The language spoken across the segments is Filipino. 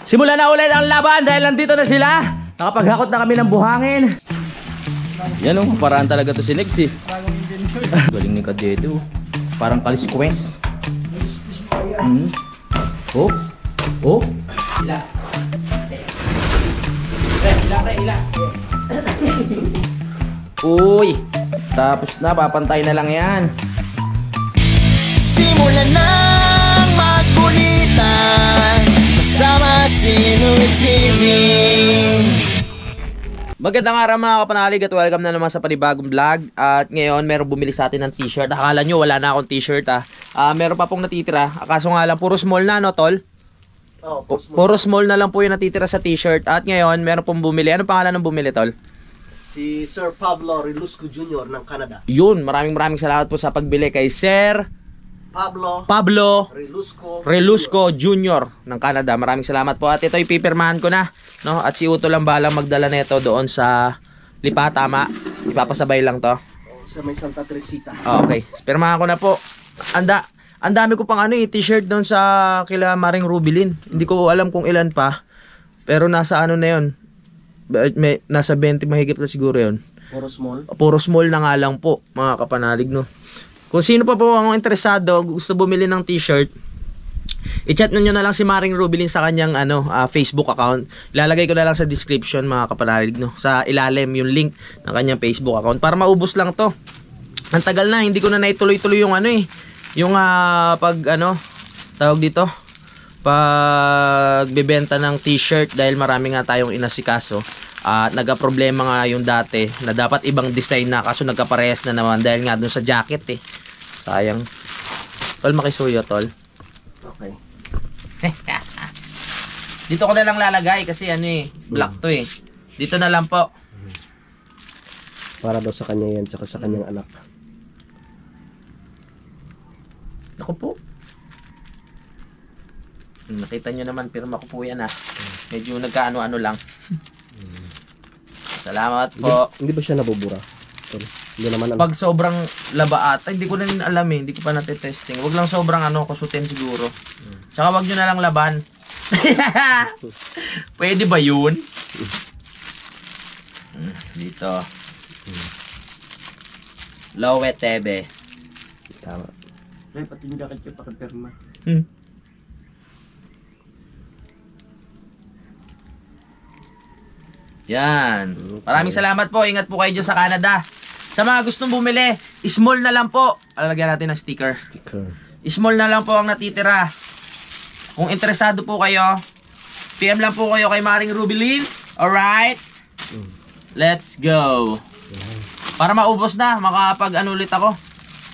Simula na ulit ang laban dahil nandito na sila. Nakapaghakot na kami ng buhangin. Yan o, paraan talaga to si Negs eh. Galing ni Kadede oh. Parang kaliskwes. Oh. Oh. Ila. Ila. Uy. Tapos na, papantay na lang yan. Simulan nang magkulitan kasama si Louie TV. Magandang araw mga kapanalig at welcome na naman sa panibagong vlog. At ngayon meron bumili sa atin ng t-shirt. Akala nyo wala na akong t-shirt ha. Meron pa pong natitira. Kaso nga lang puro small na no tol? Oh, puro small na lang po yung natitira sa t-shirt. At ngayon meron pong bumili. Anong pangalan ng bumili tol? Si Sir Pablo Relusco Jr. ng Canada. Yun, maraming salamat po sa pagbili kay Sir Pablo Relusco Jr. ng Canada. Maraming salamat po. At ito ipipirmahan ko na, no? At si Uto lang balang magdala nito doon sa Lipa, tama? Ipapasabay lang to. Sa may Santa Teresita. Okay, pirmahan ko na po. Ang dami ko pang t-shirt doon sa kila Maring Rubilin. Hindi ko alam kung ilan pa. Pero nasa ano na 'yon. Nasa 20 mahigit na siguro 'yon. Puro small na nga lang po, mga kapanalig, no. Kung sino pa po ang interesado, gusto bumili ng t-shirt, i-chat nyo na lang si Maring Rubilin sa kanyang Facebook account. Ilalagay ko na lang sa description mga kapanalig, no. Sa ilalim yung link ng kanyang Facebook account para maubos lang to. Ang tagal na, hindi ko na naituloy-tuloy yung yung tawag dito, pagbebenta ng t-shirt dahil marami nga tayong inasikaso. At nagka-problema nga yung dati na dapat ibang design na, kaso nagkaparehas na naman dahil nga dun sa jacket eh. Sayang. Tol, makisuyo tol. Okay. Dito ko na lang lalagay kasi black to eh. Dito na lang po. Para daw sa kanya yan, tsaka sa kanyang anak. Ako po. Nakita nyo naman, pirma ko po yan ah. Medyo nagkaano-ano lang. Salamat po. Hindi ba siya nabubura? Hindi naman Pag sobrang laba ata, hindi ko na rin alam eh. Hindi ko pa natetesting. Huwag lang sobrang kusutin siguro. Tsaka wag nyo na lang laban. Pwede ba yun? Dito. Lowe Tebe. Tama. Ay, pati yung jacket ko pakipirma. Yan. Maraming salamat po. Ingat po kayo dyan sa Canada. Sa mga gustong bumili, small na lang po. Lalagyan natin ng sticker. Small na lang po ang natitira. Kung interesado po kayo, PM lang po kayo kay Maring Rubilin. Alright? Let's go. Para maubos na, makapag ulit ako.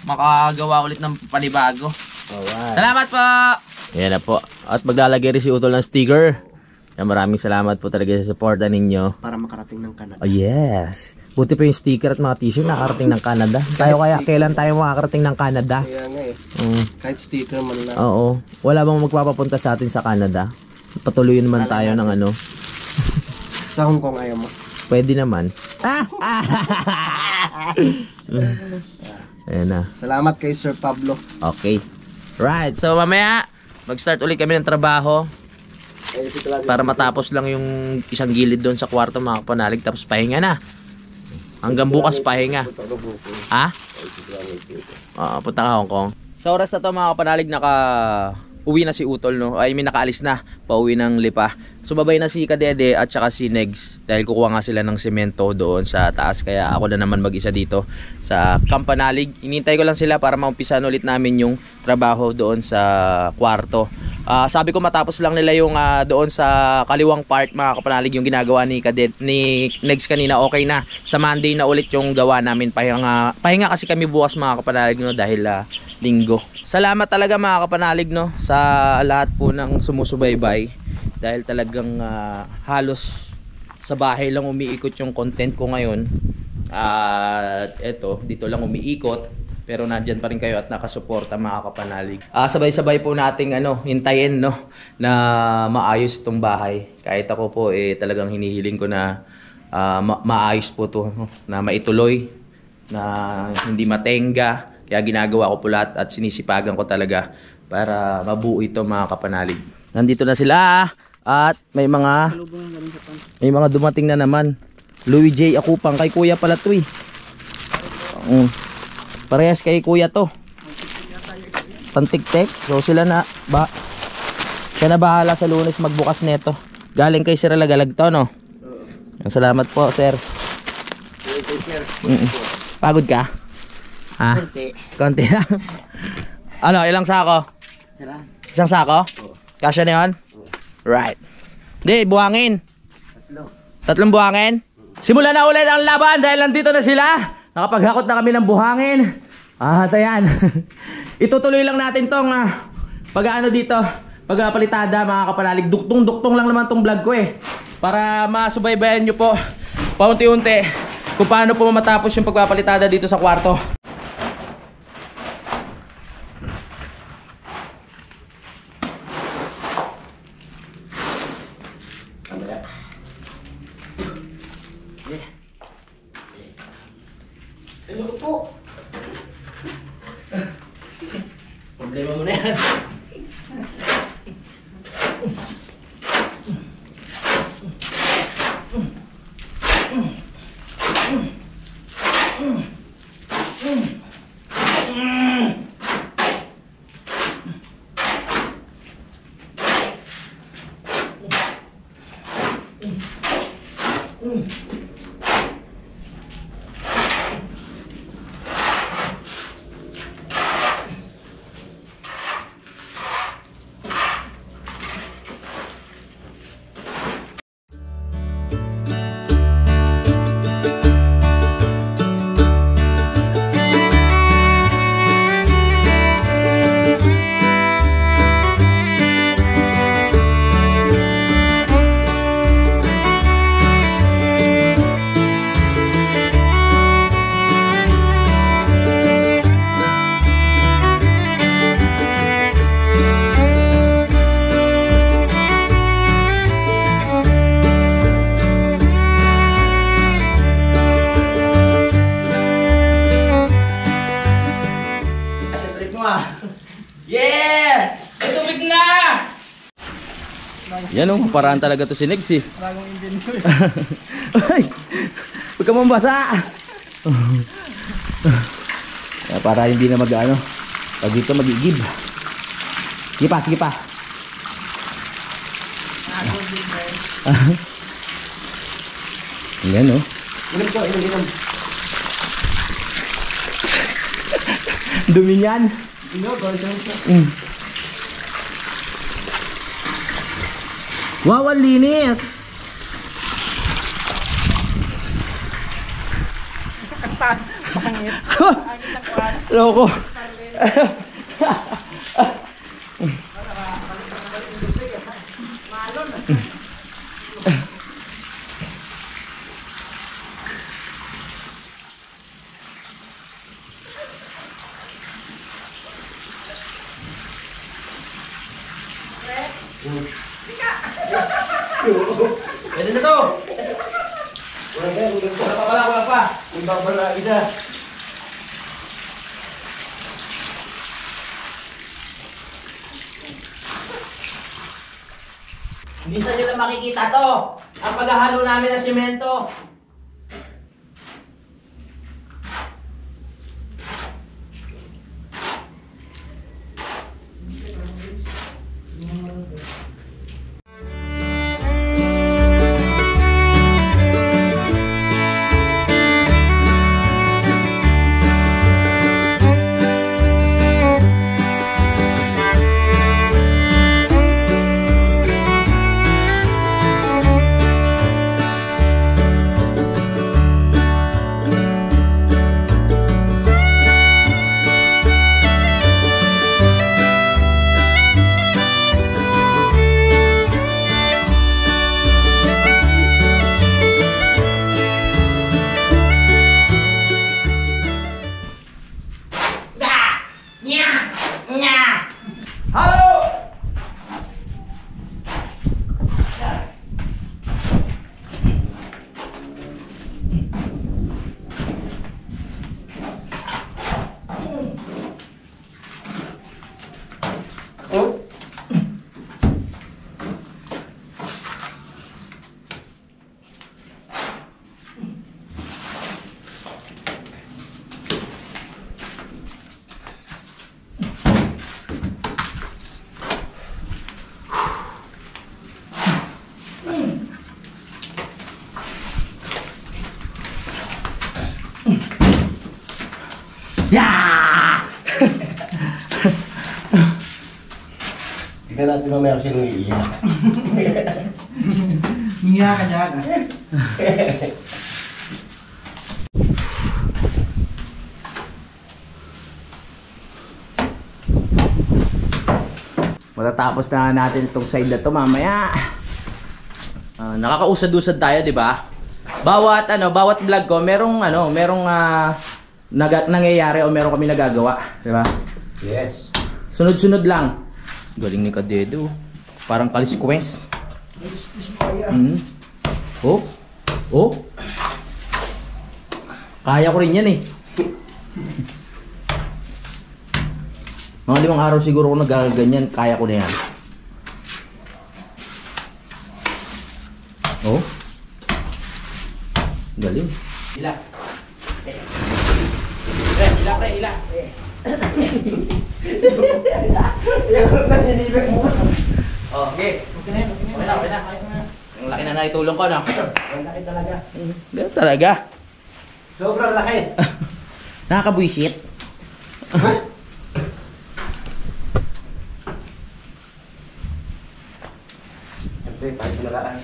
Makagawa ulit ng panibago. Alright. Salamat po. Yan na po. At maglalagay rin si Utol ng sticker. Yan, maraming salamat po talaga sa supporta ninyo. Para makarating ng Canada. Oh yes. Buti pa yung sticker at mga t-shirt nakarating ng Canada. Tayo kailan tayo makakarating ng Canada? Kaya nga eh. Kahit sticker man lang. Oo. Wala bang magpapapunta sa atin sa Canada? Patuloy naman tayo ng Sa Hong Kong ayaw mo? Pwede naman. Ayan na. Salamat kay Sir Pablo. Okay. Right. So mamaya, mag-start ulit kami ng trabaho. Para matapos lang yung isang gilid doon sa kwarto mga kapanalig. Tapos pahinga na. Hanggang bukas pahinga. Ha? Punta ka Hong Kong. Sa oras na to mga kapanalig, uwi na si Utol, no? I mean nakaalis na. Pauwi ng Lipa. Sumabay na si Kadede at saka si Negs. Dahil kukuha nga sila ng semento doon sa taas. Kaya ako na naman mag-isa dito sa Kampanalig. Inintay ko lang sila para maumpisan ulit namin yung trabaho doon sa kwarto. Sabi ko matapos lang nila yung doon sa kaliwang part mga kapanalig yung ginagawa ni Negs kanina, okay na. Sa Monday na ulit yung gawa namin. Pahinga kasi kami bukas mga kapanalig, no, dahil linggo. Salamat talaga mga kapanalig, no, sa lahat po ng sumusubaybay. Dahil talagang halos sa bahay lang umiikot yung content ko ngayon. At eto, dito lang umiikot. Pero nandyan pa rin kayo at nakasuporta mga kapanalig. Sabay-sabay po nating hintayin, no, na maayos itong bahay. Kahit ako po talagang hinihiling ko na maayos po to, no, na maituloy, na hindi matenga. Kaya ginagawa ko po lahat at sinisipagan ko talaga para mabuo ito mga kapanalig. Nandito na sila. At may mga dumating na naman. Louis J. Akupang. Kay kuya pala to eh. Parehas kay kuya to. Pantiktek. So sila na siya na bahala sa Lunes magbukas neto. Galing kay Sir Alagalag to, no? Salamat po, sir. Pagod ka? Ha? Konti lang. Ano, ilang sako? Isang sako? Kasya na yun? Right. Hindi, buhangin. Tatlong buhangin? Simula na ulit ang laban dahil nandito na sila. Nakapaghakot na kami ng buhangin. Ayan. Itutuloy lang natin tong pag-ano dito, pagpalitada mga kapanalig. Duktong-duktong lang naman tong vlog ko eh. Para masubaybayan nyo po paunti-unti kung paano po matapos yung pagpapalitada dito sa kwarto. Hello po. Problema mo na yan. Yeah! May tubig na! Yan o, paraan talaga to si Negs eh. Bagong inventory. Ay! Huwag ka mambasa! Para hindi na mag-ano. Pag dito mag-igib. Sige pa, sige pa. Yan o. Inom po, inom. Dumi niyan. Wow, ang linis. Loko. Pwede na to. Wala pa. Kung babala isa. Hindi sa nyo lang makikita to. Ang paghahalo namin ng simento. Yeah! Tignan natin mamaya kung sino iiyak. Hiya ka dyan. Matatapos na natin itong side na to mamaya. Nakakausad-usad tayo, di ba? Bawat vlog ko, merong nangyayari o meron kami nagagawa, di ba? Yes. Sunod-sunod lang. Galing ni Kadedo. Parang kaliskwes. Oh. Oh. Kaya ko rin yan eh. Mga 5 araw siguro kung nagaganyan, kaya ko na yan. Oh. Galing. Ila. Ila. Yung naninilag mo. Oh, okay. Okay na. Ang laki na naitulong ko, no? Ang laki talaga. Ganun talaga. Sobrang laki. Nakakabwisit. Siyempre, kahit nalaan.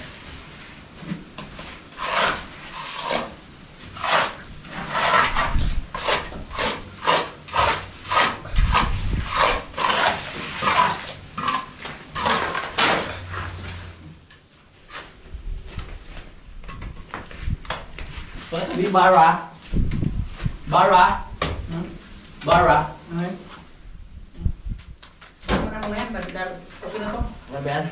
Bara. Bara. Bara. Okay. Ano na yan? Okay na to? Ano ba yan?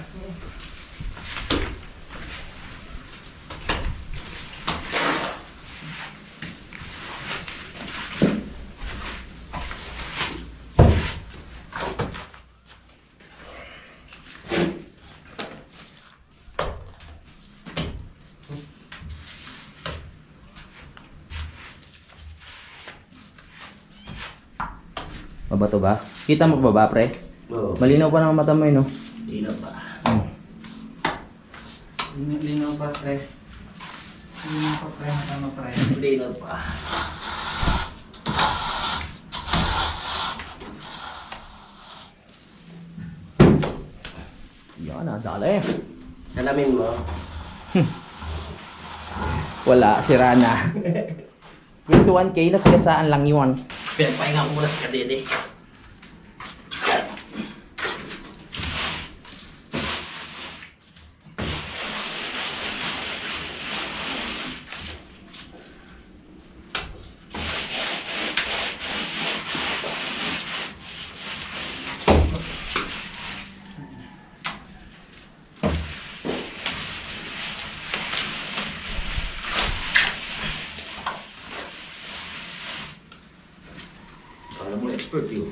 Mabato ba? Kita mo ba pre? Oo. Malinaw pa ng mata mo no? Hindi na pa. Linaw pa, pre. Linaw pa, pre. Matama, pre. Malinaw pa. Yan na, dali. Salamin mo. Wala, sira na. 21k na sagasaan lang yun. Pinagpahinga ko muna sa Kadede. Alam mo, expert yun.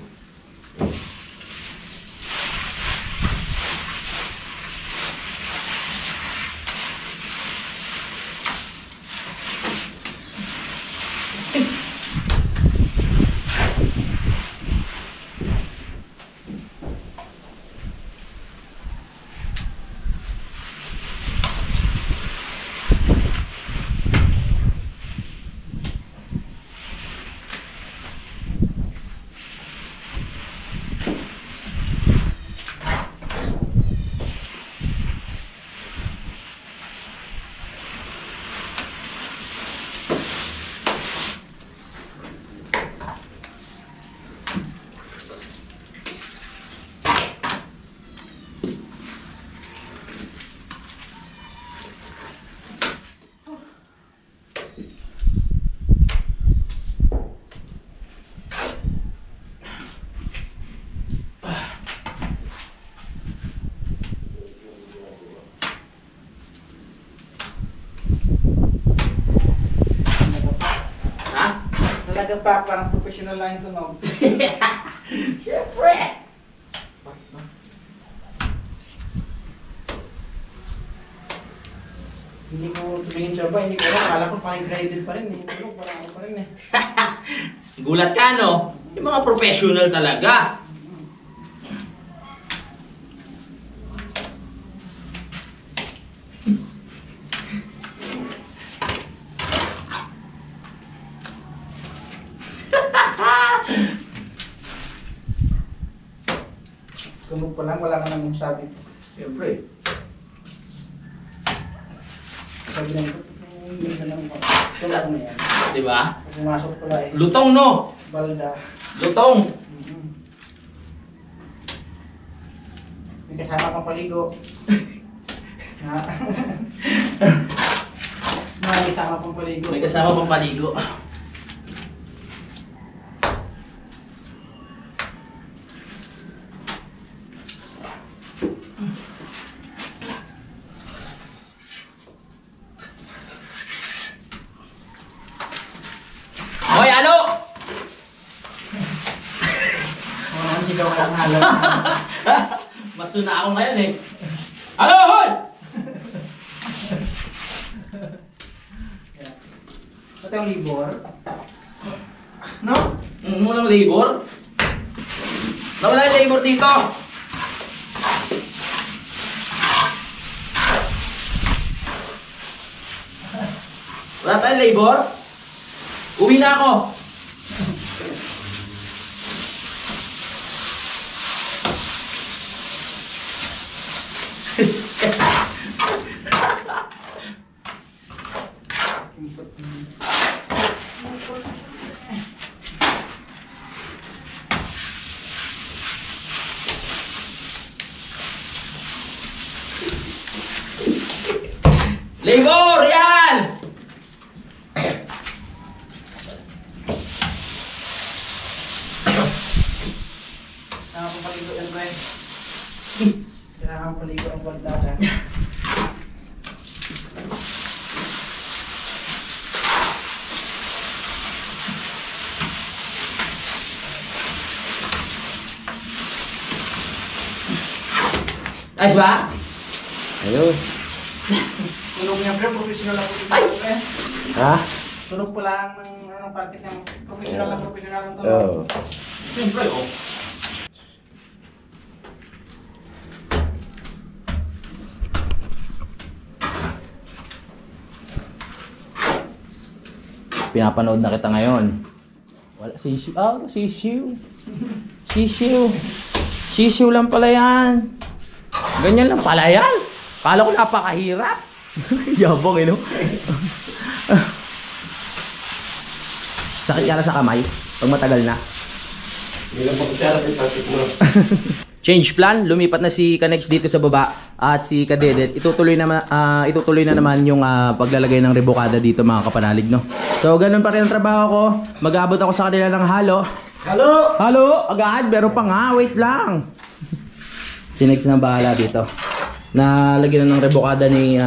Talaga pa, parang professional lang ito, no? Siyempre! Hindi ko tumingin siya ba? Hindi ko alam. Akala ko pang-graded pa rin eh. Pero parang ako pa rin eh. Gulat ka, no? Yung mga professional talaga. pa lang, wala ka nang sabi. Siyempre. Sabi lang ko, hindi ka nang wala ko na yan. Diba? Pag pumasok pala eh, Lutong, no? balda. Lutong. May kasama kang paligo. Ha? May kasama kang paligo. May kasama pang paligo. Hoy, ano? Ang sigaw ka lang halo. Masuna ako ngayon eh. Ano, hoy? Ito yung libor. No? Walang labor? Nawala yung labor dito. Wala tayong labor? Uwi na ako. Labor! Yan! Kailangan kong paligo yan, Gwen. Kailangan kong paligo ang baldada. Ayos ba? Ayun. Tulog niya, pre. Professional ako. Ay! Ha? Tulog po lang ng anong parte niya. Professional ang tulog. Oo. Siyempre, oh. Pinapanood na kita ngayon. Wala, sisiw. Ah, sisiw. Sisiw. Sisiw lang pala yan. Ganyan lang pala yan. Kala ko napakahirap. Yabang, no? Sakit yala sa kamay pag matagal na. Change plan, lumipat na si Kanex dito sa baba at si Kadedet itutuloy na naman yung paglalagay ng rebokada dito mga kapanalig, no. So ganun pa rin ang trabaho ko. Mag-aabot ako sa kanila ng halo. Halo! Halo, agad, pero pa nga, wait lang. Si Nex na bahala dito. Nalagyan na ng rebokada ni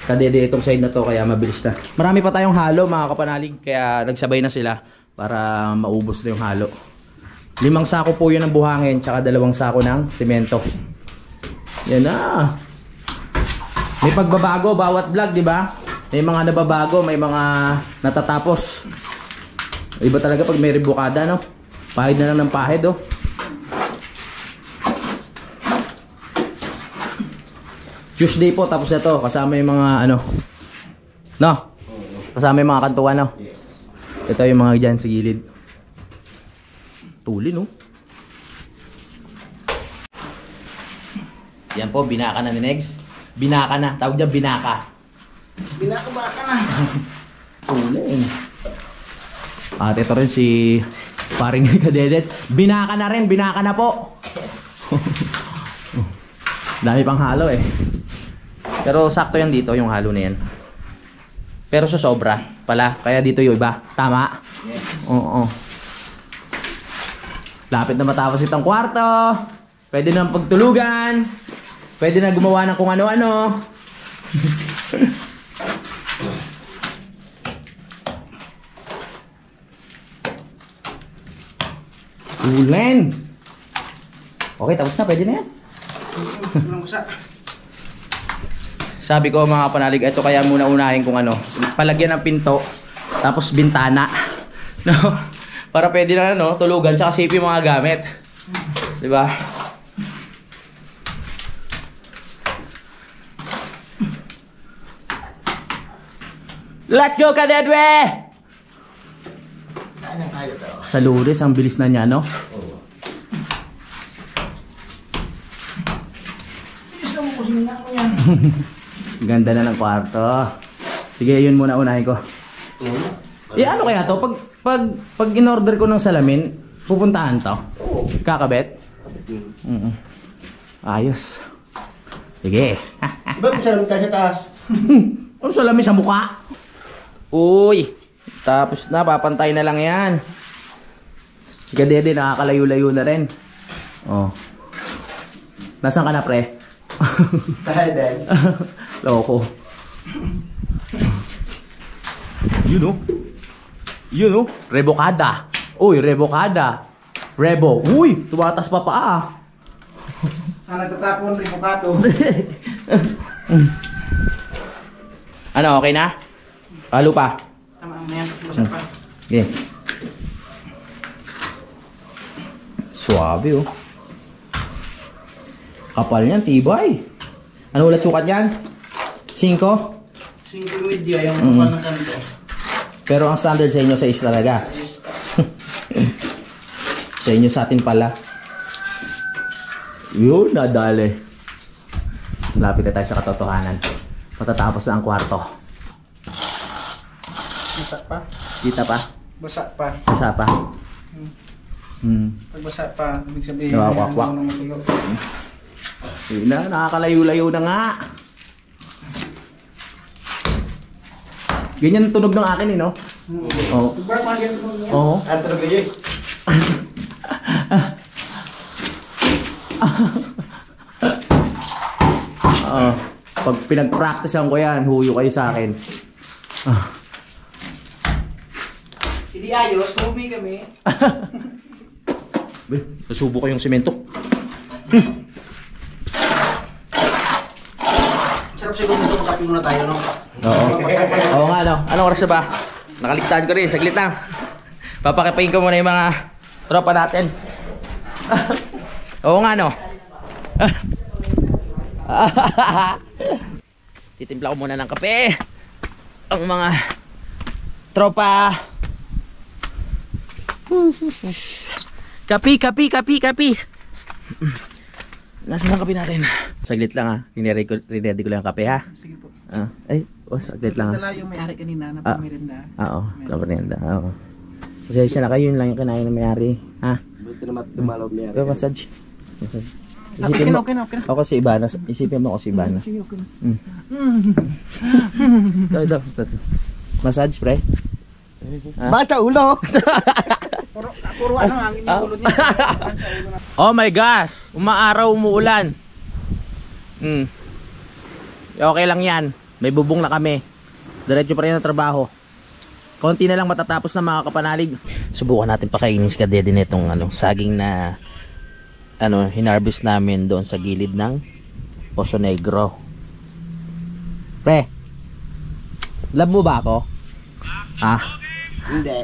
Kadede itong side na to kaya mabilis na. Marami pa tayong halo mga kapanalig kaya nagsabay na sila para maubos na yung halo. 5 sako po yun ng buhangin tsaka 2 sako ng semento. Yan na. May pagbabago bawat vlog, di ba? May mga nababago, may mga natatapos. Iba talaga pag may rebokada, no? Pahid na lang ng pahid, oh. Tuesday po, tapos na to. Kasama yung mga ano. No? Kasama yung mga kantuan, no? Ito yung mga dyan sa gilid. Tuli, no? Yan po, binaka na ni Negs. Binaka na. Tawag dyan, binaka. Binakabaka na. Tuli. At ito rin si paring Kadedet. Binaka na rin, binaka na po. Dami pang halo eh. Pero sakto yan dito, yung halo na yan. Pero sa sobra pala. Kaya dito yung iba. Tama? Oo. Lapit na matapos itong kwarto. Pwede na pagtulugan. Pwede na gumawa ng kung ano-ano. Ulen. Okay, tapos na. Pwede na yan. Sabi ko mga panalig, ito kaya muna unahin kung ano, palagyan ng pinto, tapos bintana. No? Para pwede na no, tulugan, tsaka safe yung mga gamit. Diba? Let's go, Kadedwe! Sa lunes, ang bilis na niya, no? Ganda na ng kwarto. Sige, yun muna unahin ko. Ano kaya to? Pag in-order ko ng salamin, pupuntahan to? Oo. Kakabit? Ayos. Sige. Diba kung salamin tayo sa taas? Ano salamin sa mukha? Uy. Tapos na, papantay na lang yan. Si Kadede nakakalayo-layo na rin. Oh. Nasaan ka na, pre? Tayo din. Loko. Yun oh. Yun oh. Rebokada. Uy, rebokada. Rebo. Uy, tumatas pa paa. Nagtatapon rin bukato. Ano, okay na? Halo pa. Tama na yan. Basa pa. Okay. Suabe oh. Kapal niyan, tibay. Ano ulat sukat niyan? 5? 5 with you, yung mga ng kanto. Pero ang standard sa inyo 6 talaga. Sa inyo sa atin pala. Yun, nadali. Lapit na tayo sa katotohanan. Matatapos na ang kwarto. Basa pa. Kita pa? Basa pa. Basa pa? Pag basa pa, ibig sabihin, Nawakwak-wak. ano nang matuyo. Yun na, nakakalayo-layo na nga. Ganyan ang tunog ng akin eh, no? Oo. Diba, mga ganito mo niya? Oo. At trabili. Oo. Pag pinag-practicean ko yan, huyo kayo sa akin. Hindi ayos, movie kami. Nasubo ko yung semento. Sarap siguro nito, magkapi muna tayo, no? Oo. Oo nga, no? Anong oras na ba? Nakaligtaan ko rin, saglit lang. Papakipain ko muna yung mga tropa natin. Oo nga, no? Titimpla ko muna ng kape. Ang mga tropa. Kapi. Nasaan ang kape natin? Saglit lang ha. Ready ko lang yung kape ha. Sige po. Saglit lang ha. Dala yung may-ari kanina na pamirinda. Oo, kaprinda. Oo. Pasensya na kayo, yun lang yung kinain ng may-ari. Ha? Buti naman dumalaw niya. Pero massage. Okay na. Ako si Ibana. Isipin mo ako si Ibana. Sige, okay na. Ito. Massage, pre. Bata ulo! Puro ano, hangin yung ulo niya. Oh my gosh! Umaaraw, umuulan. Okay lang yan. May bubong na kami. Diretso pa rin ang trabaho. Konti na lang matatapos na mga kapanalig. Subukan natin pakainin si Kadede nitong saging na hinarvest namin doon sa gilid ng Poso Negro. Pre, love mo ba ako? Ha? Hindi.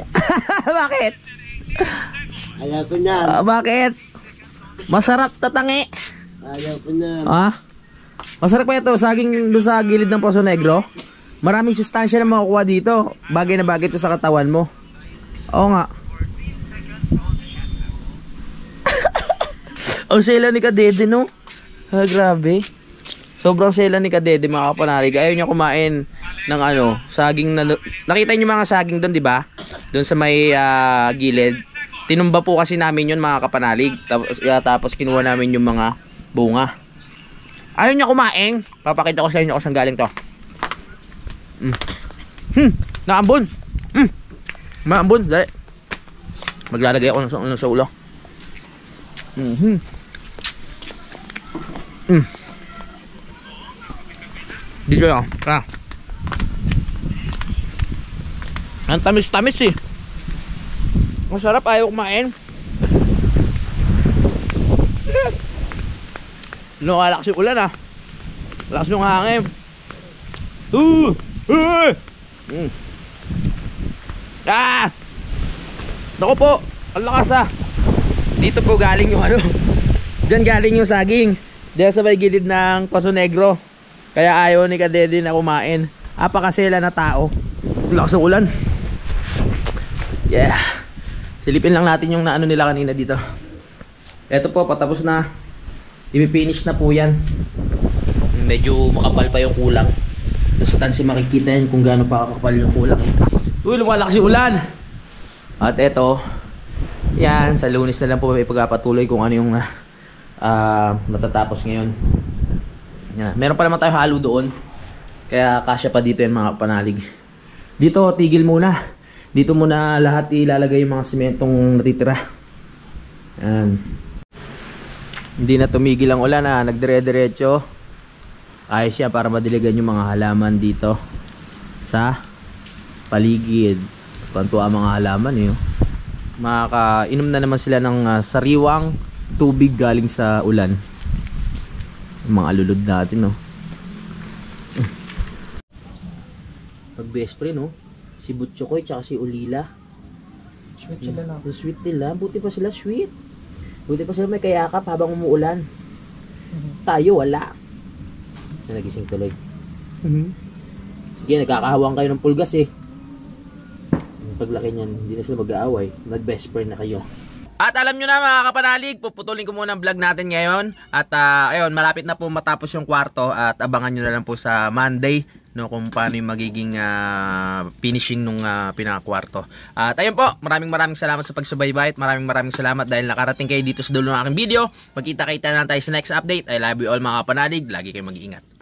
Bakit? Ayaw ko niyan. Bakit? Masarap tatangi. Ayaw ko niyan. Masarap pa ito, saging doon sa gilid ng Poso Negro. Maraming sustansya na makukuha dito. Bagay na bagay ito sa katawan mo. Oo nga. Ang sela ni Kadede, no? Grabe. Sobrang sela ni Kadede, mga kapanalig. Ayaw niya kumain ng saging na... Nakita niyo mga saging doon, di ba? Doon sa may gilid. Tinumba po kasi namin yun, mga kapanalig. Tapos kinuha namin yung mga bunga. Ayaw niya kumain. Papakita ko sa inyo kung saan galing to. Naambon. Maambon. Dali. Maglalagay ako sa ulo. Dito lang. Ang tamis-tamis eh. Masarap, ayaw kumain. Lumalakas yung ulan lakas yung hangin. Naku po, ang lakas Dito po galing yung Diyan galing yung saging. Diyan sa may gilid ng Poso Negro. Kaya ayaw ni Kadede na kumain. Apakasela na tao. Lakas ng ulan. Yeah. Silipin lang natin yung naano nila kanina dito. Eto po, patapos na. I-finish na po yan. medyo makapal pa yung kulang. Tapos sa tansi makikita yan kung gaano pa kakapal yung kulang. Uy, lumalakas yung ulan. At eto, yan, sa Lunes na lang po may pagpapatuloy kung ano yung matatapos ngayon. Yan. Meron pa naman tayo halo doon. Kaya kasya pa dito yan mga kapanalig. Dito, tigil muna. Dito muna lahat ilalagay yung mga sementong natitira. Yan. Hindi na tumigil ang ulan ha. Nagdire-diretso. Ayos siya para madiligan yung mga halaman dito sa paligid. Pantua ang mga halaman eh. Makakainom na naman sila ng sariwang tubig galing sa ulan. Yung mga alulod natin no. Pag best friend no, si Butchokoy tsaka si Ulila. Sweet sila na. Sweet nila, buti pa sila sweet. Buti pa sila may kayakap habang umuulan. Tayo wala. Nagising tuloy. Sige, nagkakahawang kayo ng pulgas eh. Paglaki niyan, hindi na sila mag-aaway. Nag-best friend na kayo. At alam nyo na mga kapanalig, puputulin ko muna ang vlog natin ngayon. At ayun, malapit na po matapos yung kwarto. At abangan nyo na lang po sa Monday, no, kung paano yung magiging finishing nung pinakakwarto. At ayun po, maraming salamat sa pagsubaybay. At maraming salamat dahil nakarating kayo dito sa dulo ng aking video. Magkita-kita na tayo sa next update. I love you all mga kapanalig. Lagi kayong mag-iingat.